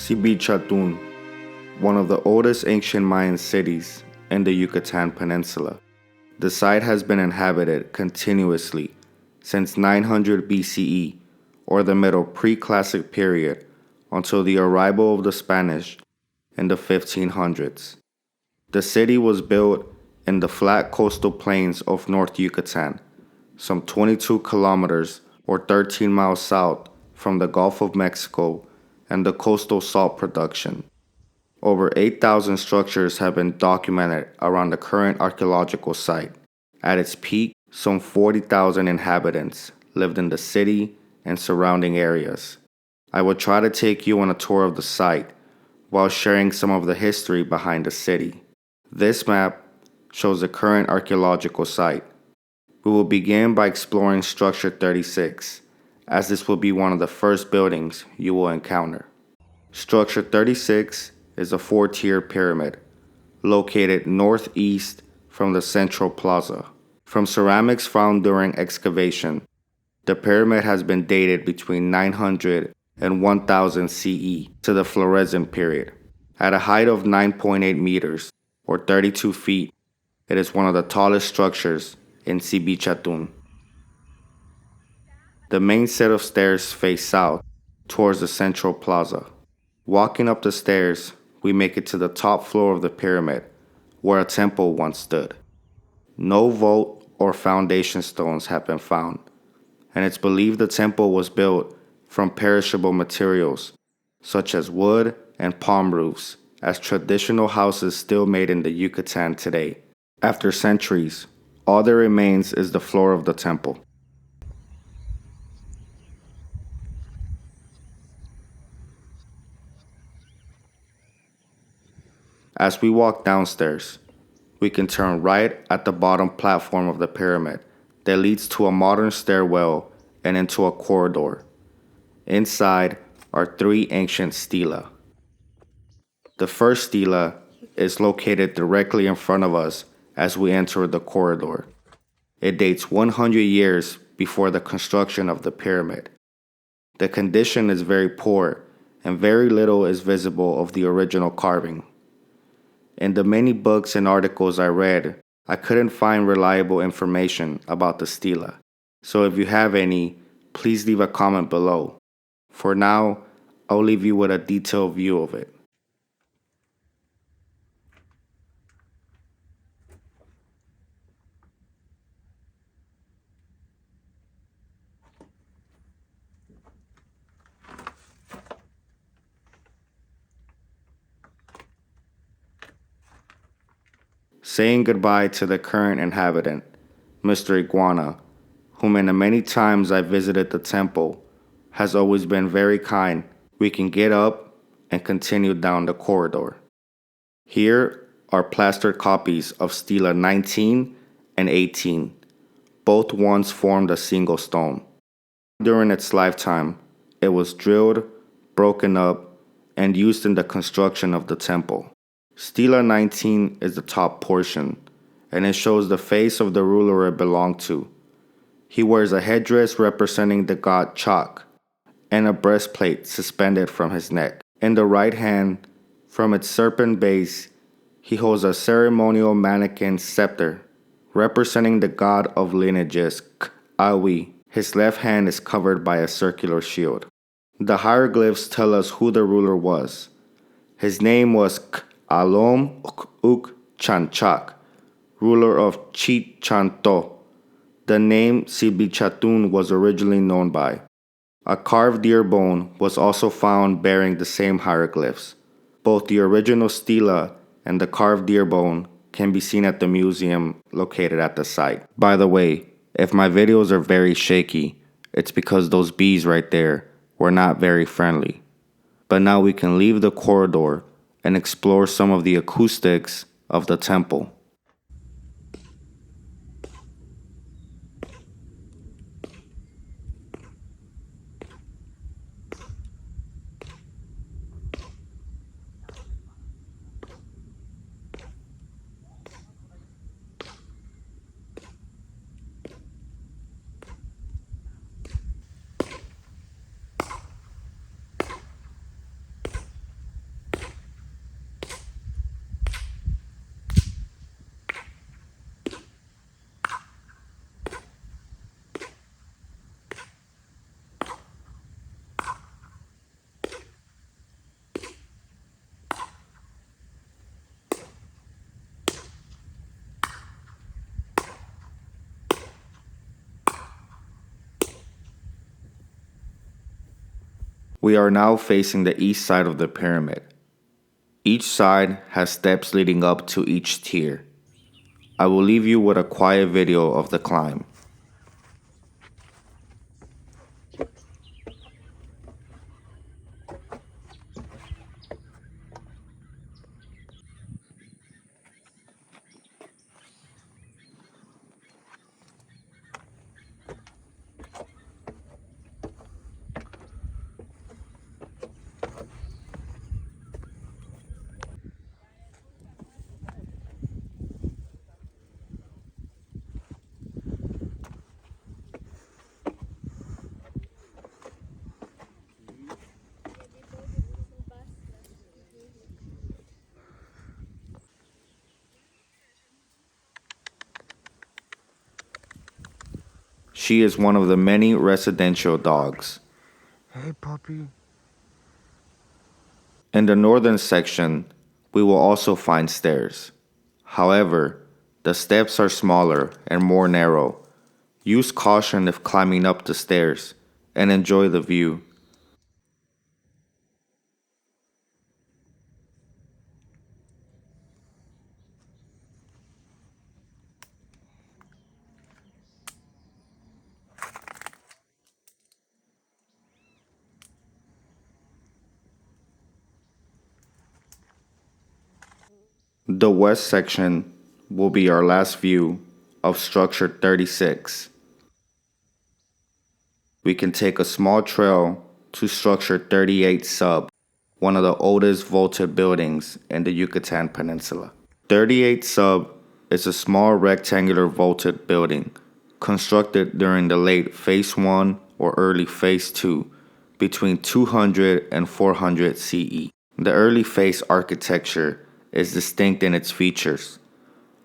Dzibilchaltún, one of the oldest ancient Mayan cities in the Yucatan Peninsula. The site has been inhabited continuously since 900 BCE, or the Middle Pre-Classic period, until the arrival of the Spanish in the 1500s. The city was built in the flat coastal plains of North Yucatan, some 22 kilometers or 13 miles south from the Gulf of Mexico and the coastal salt production. Over 8,000 structures have been documented around the current archaeological site. At its peak, some 40,000 inhabitants lived in the city and surrounding areas. I will try to take you on a tour of the site while sharing some of the history behind the city. This map shows the current archaeological site. We will begin by exploring Structure 36, as this will be one of the first buildings you will encounter. Structure 36 is a 4-tier pyramid located northeast from the central plaza. From ceramics found during excavation, the pyramid has been dated between 900 and 1000 CE to the Florescent period. At a height of 9.8 meters, or 32 feet, it is one of the tallest structures in Dzibilchaltún. The main set of stairs face south towards the central plaza. Walking up the stairs, we make it to the top floor of the pyramid, where a temple once stood. No vault or foundation stones have been found, and it's believed the temple was built from perishable materials, such as wood and palm roofs, as traditional houses still made in the Yucatan today. After centuries, all that remains is the floor of the temple. As we walk downstairs, we can turn right at the bottom platform of the pyramid that leads to a modern stairwell and into a corridor. Inside are 3 ancient stela. The first stela is located directly in front of us as we enter the corridor. It dates 100 years before the construction of the pyramid. The condition is very poor, and very little is visible of the original carving. In the many books and articles I read, I couldn't find reliable information about the stela. So if you have any, please leave a comment below. For now, I'll leave you with a detailed view of it. Saying goodbye to the current inhabitant, Mr. Iguana, whom in the many times I visited the temple, has always been very kind. We can get up and continue down the corridor. Here are plastered copies of Stela 19 and 18. Both once formed a single stone. During its lifetime, it was drilled, broken up, and used in the construction of the temple. Stela 19 is the top portion, and it shows the face of the ruler it belonged to. He wears a headdress representing the god Chak, and a breastplate suspended from his neck. In the right hand, from its serpent base, he holds a ceremonial mannequin scepter, representing the god of lineages, K'awi. His left hand is covered by a circular shield. The hieroglyphs tell us who the ruler was. His name was Alom Uk Chanchak, ruler of Chichanto, the name Dzibilchaltún was originally known by. A carved deer bone was also found bearing the same hieroglyphs. Both the original stela and the carved deer bone can be seen at the museum located at the site. By the way, if my videos are very shaky, it's because those bees right there were not very friendly. But now we can leave the corridor and explore some of the acoustics of the temple. We are now facing the east side of the pyramid. Each side has steps leading up to each tier. I will leave you with a quiet video of the climb. She is one of the many residential dogs. Hey, puppy. In the northern section, we will also find stairs. However, the steps are smaller and more narrow. Use caution if climbing up the stairs and enjoy the view. The west section will be our last view of structure 36. We can take a small trail to structure 38 sub, one of the oldest vaulted buildings in the Yucatan Peninsula. 38 sub is a small rectangular vaulted building constructed during the late Phase 1 or early Phase 2 between 200 and 400 CE. The early phase architecture is distinct in its features.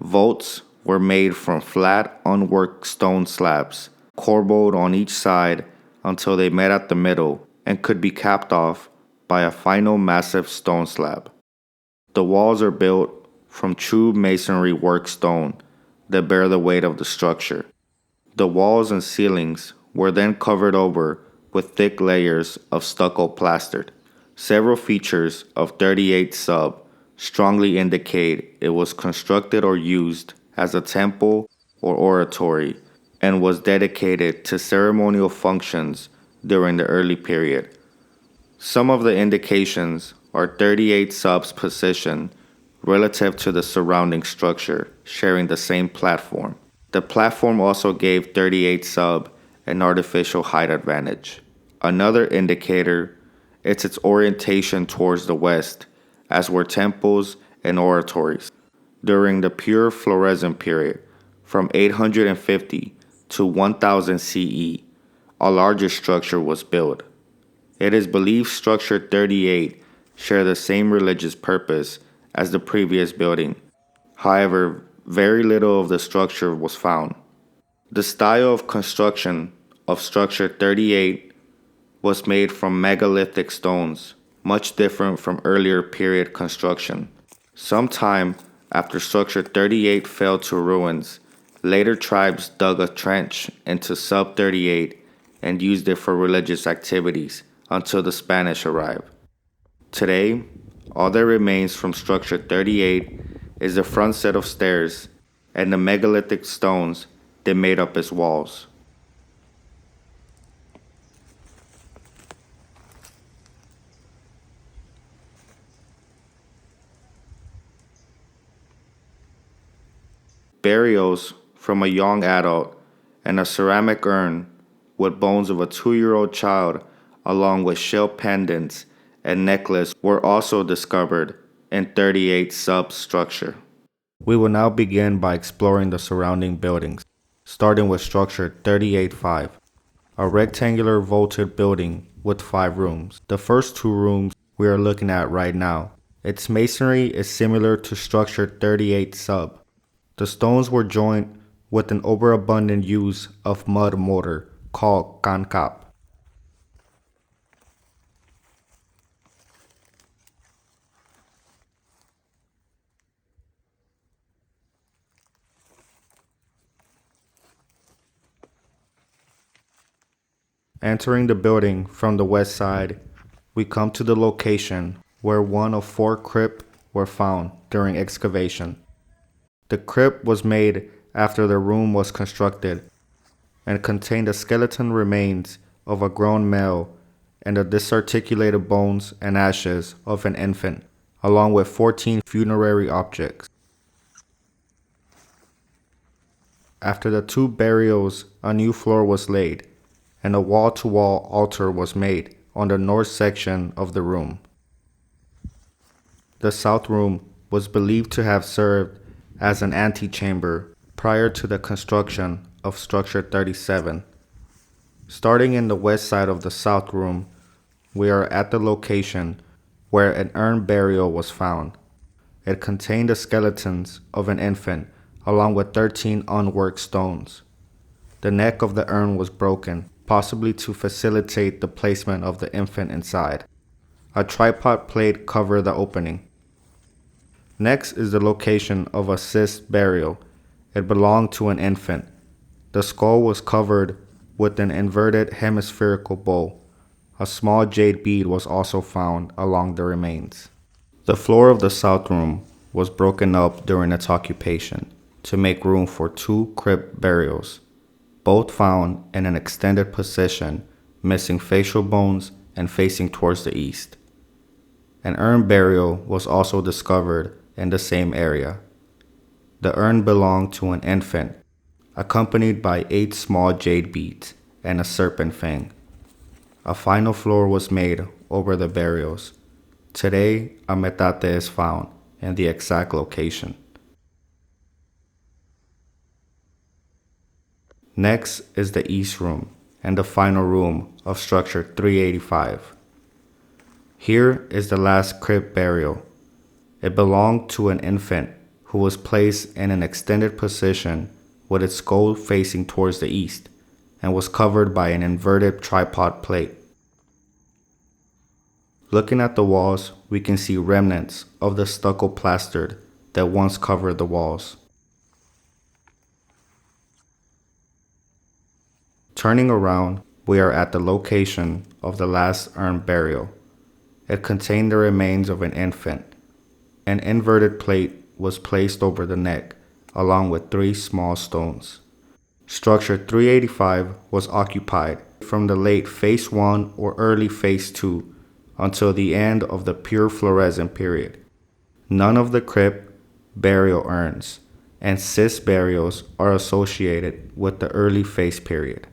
Vaults were made from flat, unworked stone slabs, corbelled on each side until they met at the middle and could be capped off by a final massive stone slab. The walls are built from true masonry work stone that bear the weight of the structure. The walls and ceilings were then covered over with thick layers of stucco plastered. Several features of 38 sub strongly indicate it was constructed or used as a temple or oratory and was dedicated to ceremonial functions during the early period. Some of the indications are 38 sub's position relative to the surrounding structure, sharing the same platform. The platform also gave 38 sub an artificial height advantage. Another indicator is its orientation towards the west, as were temples and oratories. During the pure Florescent period, from 850 to 1000 CE, a larger structure was built. It is believed structure 38 shared the same religious purpose as the previous building. However, very little of the structure was found. The style of construction of structure 38 was made from megalithic stones, much different from earlier period construction. Sometime after structure 38 fell to ruins, later tribes dug a trench into sub 38 and used it for religious activities until the Spanish arrived. Today, all that remains from structure 38 is the front set of stairs and the megalithic stones that made up its walls. Burials from a young adult and a ceramic urn with bones of a 2-year-old child along with shell pendants and necklace were also discovered in 38 substructure. We will now begin by exploring the surrounding buildings, starting with structure 38-5, a rectangular vaulted building with 5 rooms. The first 2 rooms we are looking at right now. Its masonry is similar to structure 38 sub. The stones were joined with an overabundant use of mud mortar called cancap. Entering the building from the west side, we come to the location where one of 4 crypts were found during excavation. The crypt was made after the room was constructed and contained the skeleton remains of a grown male and the disarticulated bones and ashes of an infant, along with 14 funerary objects. After the 2 burials, a new floor was laid, and a wall-to-wall altar was made on the north section of the room. The south room was believed to have served as an antechamber prior to the construction of Structure 37. Starting in the west side of the south room, we are at the location where an urn burial was found. It contained the skeletons of an infant along with 13 unworked stones. The neck of the urn was broken, possibly to facilitate the placement of the infant inside. A tripod plate covered the opening. Next is the location of a cyst burial. It belonged to an infant. The skull was covered with an inverted hemispherical bowl. A small jade bead was also found along the remains. The floor of the south room was broken up during its occupation to make room for 2 crypt burials, both found in an extended position, missing facial bones and facing towards the east. An urn burial was also discovered in the same area. The urn belonged to an infant, accompanied by 8 small jade beads and a serpent fang. A final floor was made over the burials. Today, a metate is found in the exact location. Next is the east room and the final room of Structure 385. Here is the last crypt burial. It belonged to an infant who was placed in an extended position with its skull facing towards the east and was covered by an inverted tripod plate. Looking at the walls, we can see remnants of the stucco plastered that once covered the walls. Turning around, we are at the location of the last urn burial. It contained the remains of an infant. An inverted plate was placed over the neck, along with 3 small stones. Structure 385 was occupied from the late Phase 1 or early Phase 2 until the end of the pure Florescent period. None of the crypt, burial urns, and cyst burials are associated with the early Phase period.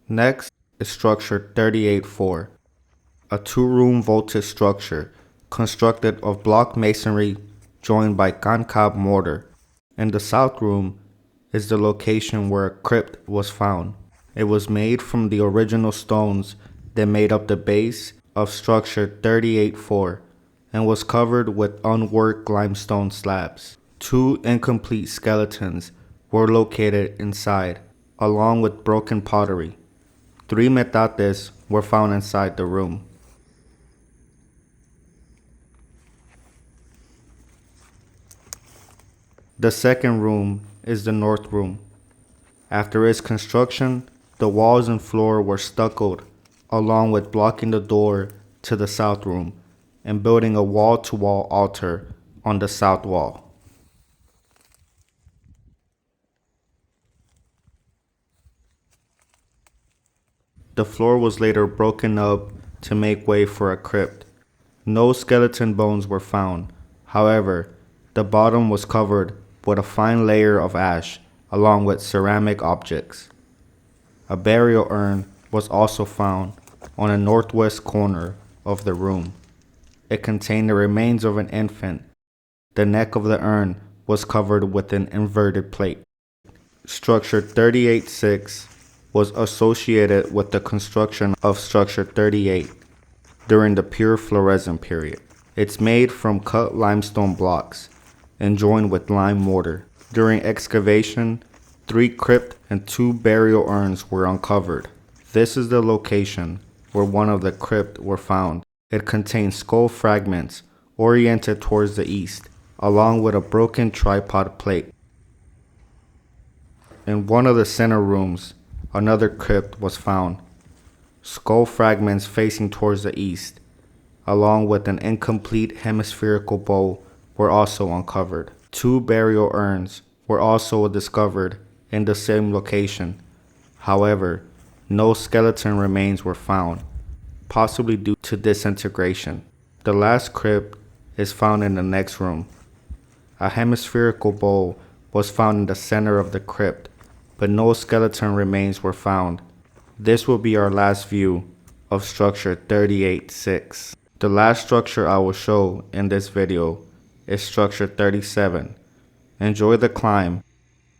Next is Structure 38-4, a 2-room vaulted structure constructed of block masonry joined by concave mortar. In the south room is the location where a crypt was found. It was made from the original stones that made up the base of Structure 38-4 and was covered with unworked limestone slabs. 2 incomplete skeletons were located inside, along with broken pottery. 3 metates were found inside the room. The second room is the north room. After its construction, the walls and floor were stuccoed, along with blocking the door to the south room and building a wall-to-wall altar on the south wall. The floor was later broken up to make way for a crypt. No skeleton bones were found. However, the bottom was covered with a fine layer of ash along with ceramic objects. A burial urn was also found on the northwest corner of the room. It contained the remains of an infant. The neck of the urn was covered with an inverted plate. Structure 38-6 was associated with the construction of Structure 38 during the pure Florescent period. It's made from cut limestone blocks and joined with lime mortar. During excavation, 3 crypt and 2 burial urns were uncovered. This is the location where one of the crypt were found. It contains skull fragments oriented towards the east, along with a broken tripod plate. In one of the center rooms, another crypt was found. Skull fragments facing towards the east, along with an incomplete hemispherical bowl, were also uncovered. 2 burial urns were also discovered in the same location. However, no skeleton remains were found, possibly due to disintegration. The last crypt is found in the next room. A hemispherical bowl was found in the center of the crypt, but no skeleton remains were found. This will be our last view of structure 38-6. The last structure I will show in this video is structure 37. Enjoy the climb.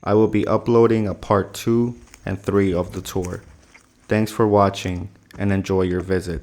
I will be uploading a part 2 and 3 of the tour. Thanks for watching and enjoy your visit.